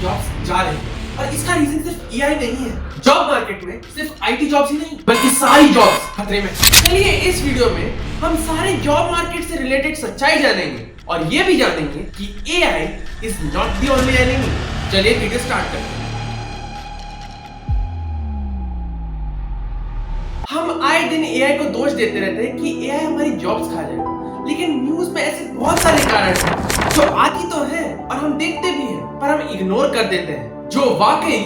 Jobs जा रही हैं और इसका रीजन सिर्फ एआई नहीं है। जॉब मार्केट में सिर्फ आईटी जॉब्स ही नहीं बल्कि सारी जॉब्स खतरे में। चलिए इस वीडियो में हम सारे जॉब मार्केट से रिलेटेड सच्चाई जानेंगे और ये भी जानेंगे कि AI is not the only enemy. चलिए वीडियो स्टार्ट करते हैं। हम आए दिन एआई को दोष देते रहते हैं कि एआई हमारी जॉब्स खा जाएगा, लेकिन न्यूज में ऐसे बहुत सारे कारण हैं जो आती तो है और हम देखते भी हैं पर हम इग्नोर कर देते हैं, जो वाकई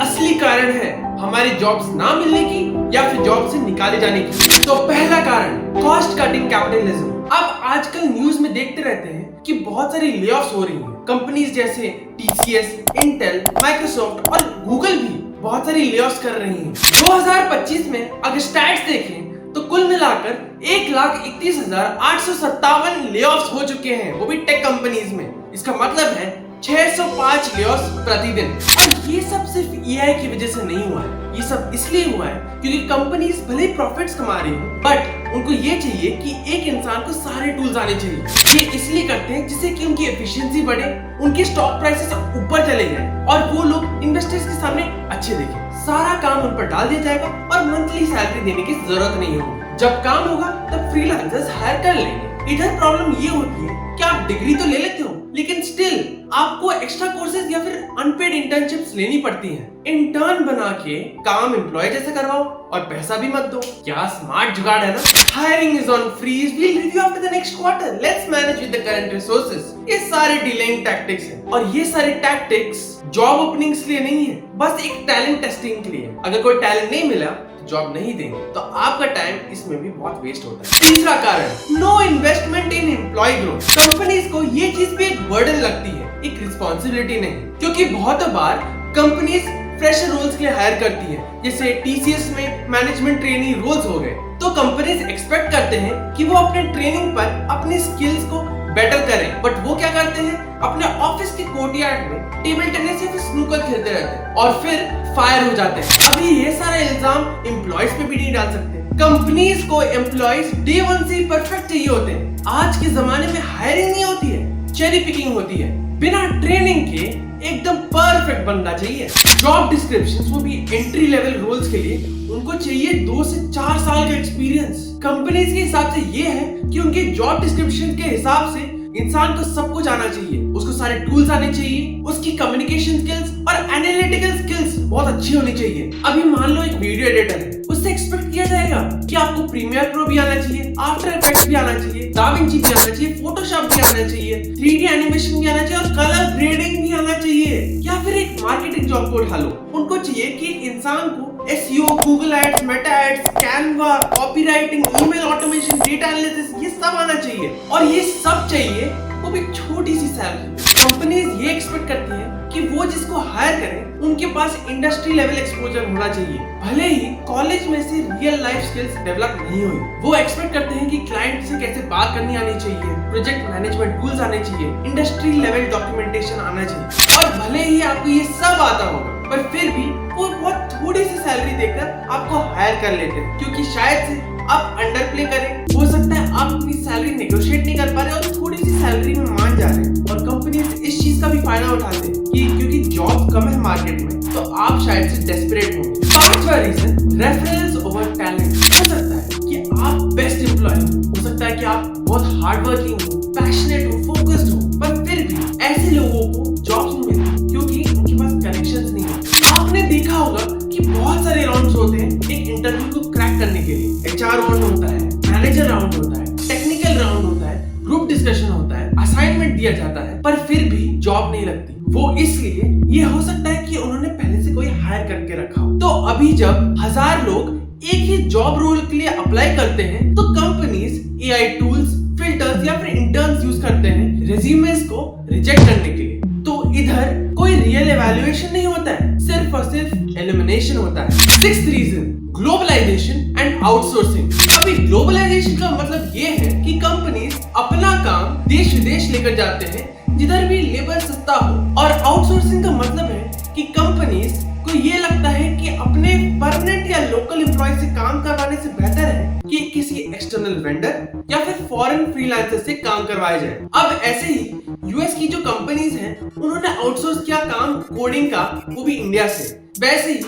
असली कारण है हमारी जॉब्स ना मिलने की या फिर जॉब से निकाले जाने की। तो पहला कारण कॉस्ट कटिंग कैपिटलिज्म। अब आजकल न्यूज में देखते रहते हैं कि बहुत सारी लेऑफ्स हो रही हैं। कंपनीज जैसे टीसीएस, इंटेल, माइक्रोसॉफ्ट और गूगल भी बहुत सारी लेऑफ्स कर रही हैं। 2025 में अगर स्टैट्स देखें तो कुल मिलाकर 1,31,857 लेऑफ्स हो चुके हैं, वो भी टेक कंपनीज में। इसका मतलब है 605 लेऑफ्स प्रतिदिन। और ये सब सिर्फ एआई की वजह से नहीं हुआ है, ये सब इसलिए हुआ है क्योंकि कंपनीज भले ही प्रॉफिट्स कमा रही हैं, बट उनको ये चाहिए कि एक इंसान को सारे टूल्स आने चाहिए। ये इसलिए करते हैं जिससे कि उनकी एफिशिएंसी बढ़े, उनके स्टॉक प्राइसेस ऊपर चले जाए और वो लोग इन्वेस्टर्स के सामने अच्छे दिखे। सारा काम उन पर डाल दिया जाएगा और मंथली सैलरी देने की जरूरत नहीं होगी। जब काम होगा तब फ्रीलांसर्स हायर कर लेंगे। इधर प्रॉब्लम ये होती है कि आप डिग्री तो ले लेते हो, लेकिन स्टिल आपको एक्स्ट्रा कोर्सेज या फिर अनपेड इंटर्नशिप्स लेनी पड़ती हैं। इंटर्न बना के काम एम्प्लॉय जैसे करवाओ और पैसा भी मत दो। क्या स्मार्ट जुगाड़ है ना। Hiring is on freeze, we'll review after the next quarter, let's manage with the current resources. ये सारे डिलेइंग टैक्टिक्स हैं और ये सारे टैक्टिक्स जॉब ओपनिंग्स के लिए नहीं है, बस एक टैलेंट टेस्टिंग के लिए। अगर कोई टैलेंट नहीं मिला जॉब नहीं देंगे तो आपका टाइम इसमें भी बहुत वेस्ट होता है। तीसरा कारण no investment in employee growth. Companies को ये चीज भी एक बर्डन लगती है, एक रिस्पॉन्सिबिलिटी नहीं, क्योंकि बहुत बार कंपनीज फ्रेशर रोल्स के लिए हायर करती है। जैसे टीसीएस में मैनेजमेंट ट्रेनी रोल्स हो गए, तो कंपनीज एक्सपेक्ट करते हैं कि वो अपने ट्रेनिंग पर अपनी स्किल्स को बेटर करें, बट वो क्या करते हैं अपने ऑफिस के कोर्टयार्ड में टेबल टेनिस या फिर स्नूकर खेलते रहते हैं और फिर फायर हो जाते हैं। अभी ये सारा इल्जाम एम्प्लॉयज पे भी नहीं डाल सकते। कंपनीज को एम्प्लॉयज डे वन से ही परफेक्ट चाहिए होते हैं। आज के जमाने में हायरिंग नहीं होती है, चेरी पिकिंग होती है। बिना ट्रेनिंग के एकदम परफेक्ट बनना चाहिए। जॉब डिस्क्रिप्शंस, वो भी एंट्री लेवल रोल्स के लिए उनको चाहिए 2 से 4 साल का एक्सपीरियंस। कंपनीज के हिसाब से ये है कि उनके जॉब डिस्क्रिप्शन के हिसाब से इंसान को सब कुछ आना चाहिए, उसको सारे टूल्स आने चाहिए, उसकी कम्युनिकेशन स्किल्स और एनालिटिकल स्किल्स बहुत अच्छी होनी चाहिए। अभी मान लो एक वीडियो एडिटर है, उससे एक्सपेक्ट किया जाएगा कि आपको प्रीमियर प्रो भी आना चाहिए, आफ्टर इफेक्ट्स भी आना चाहिए, दाविंची भी आना चाहिए, फोटोशॉप भी आना चाहिए, 3D एनिमेशन भी आना चाहिए और कलर ग्रेडिंग भी आना चाहिए। या फिर एक मार्केटिंग जॉब को उठा लो, उनको चाहिए कि इंसान को SEO, Google ads, Meta ads, Canva, copywriting, email automation, data analysis, ये सब आना चाहिए और ये सब चाहिए वो भी छोटी सी सैलरी। कंपनीज ये एक्सपेक्ट करती है कि वो जिसको हायर करें उनके पास इंडस्ट्री लेवल एक्सपोजर होना चाहिए, भले ही कॉलेज में से रियल लाइफ स्किल्स डेवलप नहीं हुई। वो एक्सपेक्ट करते हैं कि क्लाइंट से कैसे बात करनी आनी चाहिए, प्रोजेक्ट मैनेजमेंट टूल्स आने चाहिए, इंडस्ट्री लेवल डॉक्यूमेंटेशन आना चाहिए। और भले ही आपको ये सब आता होगा पर फिर भी वो बहुत थोड़ी सी सैलरी देकर आपको हायर कर लेते हैं, क्योंकि शायद से आप अंडर प्ले करें। हो सकता है आप अपनी सैलरी नेगोशिएट नहीं कर पा रहे और थोड़ी सी सैलरी में मान जा रहे हैं और कंपनीज इस चीज का भी फायदा उठाते हैं कि क्योंकि जॉब कम है मार्केट में तो आप शायद से डेस्परेट होंगे। पांचवा रीजन रेफरेंस ओवर टैलेंट। हो सकता है कि आप बेस्ट एम्प्लॉय हो सकता है कि आप बहुत हार्ड वर्किंग हो, पैशनेट हो, फोकस्ड हो, पर फिर भी ऐसे लोगों को जॉब्स नहीं मिलती क्योंकि उनके पास कनेक्शंस नहीं होते। आपने देखा होगा कि बहुत सारे राउंड्स होते हैं एक इंटरव्यू को क्रैक करने के लिए। HR राउंड होता है, मैनेजर राउंड होता है, टेक्निकल राउंड होता है, ग्रुप डिस्कशन होता है, असाइनमेंट दिया जाता है, पर फिर भी जॉब नहीं लगती। वो इसलिए ये हो सकता है कि उन्होंने पहले से कोई हायर करके रखा हो। तो अभी जब 1000 लोग एक ही जॉब रोल के लिए अप्लाई करते हैं तो कंपनीज AI टूल्स, फिल्टर्स या फिर इंटर्न्स यूज करते हैं रेज्यूमेस को रिजेक्ट करने के लिए। तो इधर कोई रियल एवेल्युएशन नहीं होता है, सिर्फ और सिर्फ एलिमिनेशन होता है। Sixth reason globalisation and outsourcing. अभी ग्लोबलाइजेशन का मतलब ये है कि कंपनीज अपना काम देश विदेश लेकर जाते हैं जिधर भी लेबर सस्ता हो, और आउटसोर्सिंग का मतलब है कि कंपनीज को ये लगता है कि अपने परमानेंट या लोकल एम्प्लॉय से काम करवाने से बेहतर है कि किसी एक्सटर्नल वेंडर या फिर फॉरेन फ्रीलांसर से काम करवाया जाए। अब ऐसे ही यूएस की जो कंपनीज हैं उन्होंने आउटसोर्स किया काम कोडिंग का, वो भी इंडिया से। वैसे ही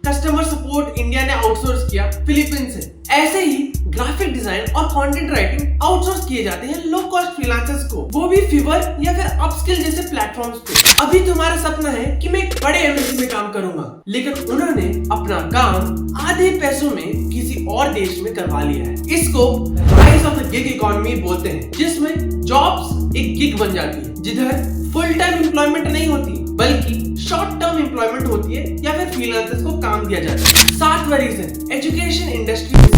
कस्टमर सपोर्ट इंडिया ने आउटसोर्स किया फिलीपींस से। ऐसे ही ग्राफिक डिजाइन और कंटेंट राइटिंग आउटसोर्स किए जाते हैं लो कॉस्ट फ्रीलांसर्स को, वो भी फिवर या फिर अपस्किल जैसे प्लेटफॉर्म्स पे। अभी तुम्हारा सपना है कि मैं एक बड़े एमएनसी में काम करूंगा, लेकिन उन्होंने अपना काम आधे पैसों में किसी और देश में करवा लिया है। इसको rise of the gig economy बोलते हैं, जिसमें जॉब्स एक गिग बन जाती है, जिधर फुल टाइम एम्प्लॉयमेंट नहीं होती बल्कि शॉर्ट टर्म एम्प्लॉयमेंट होती है या फिर फ्रीलांसर्स को काम दिया जाता है। सातवां रीजन एजुकेशन इंडस्ट्री में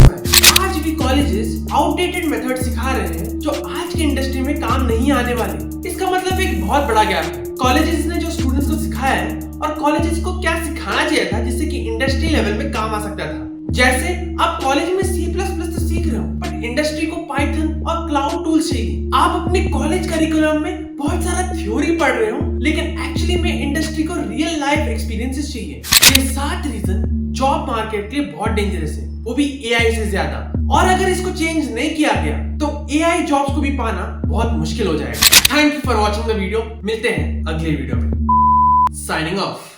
आज भी कॉलेजेस आउटडेटेड मेथड सिखा रहे हैं जो आज के इंडस्ट्री में काम नहीं आने वाले। इसका मतलब एक बहुत बड़ा गैप है। कॉलेजेस ने जो स्टूडेंट्स को सिखाया है और कॉलेजेस को क्या सिखाना चाहिए था जिससे कि इंडस्ट्री लेवल में काम आ सकता था। जैसे आप कॉलेज में C++ तो सीख रहे हो, बट इंडस्ट्री को पाइथन और क्लाउड टूल्स चाहिए। आप अपने कॉलेज करिकुलम में बहुत सारा थ्योरी पढ़ रहे हो, लेकिन एक्चुअली में इंडस्ट्री को रियल लाइफ एक्सपीरियंसेस चाहिए। ये 7 रीजन जॉब मार्केट के लिए बहुत डेंजरस है, वो भी एआई से ज्यादा। और अगर इसको चेंज नहीं किया गया तो एआई जॉब्स को भी पाना बहुत मुश्किल हो जाएगा। Thank you for watching the video. मिलते हैं अगले वीडियो में। Signing off.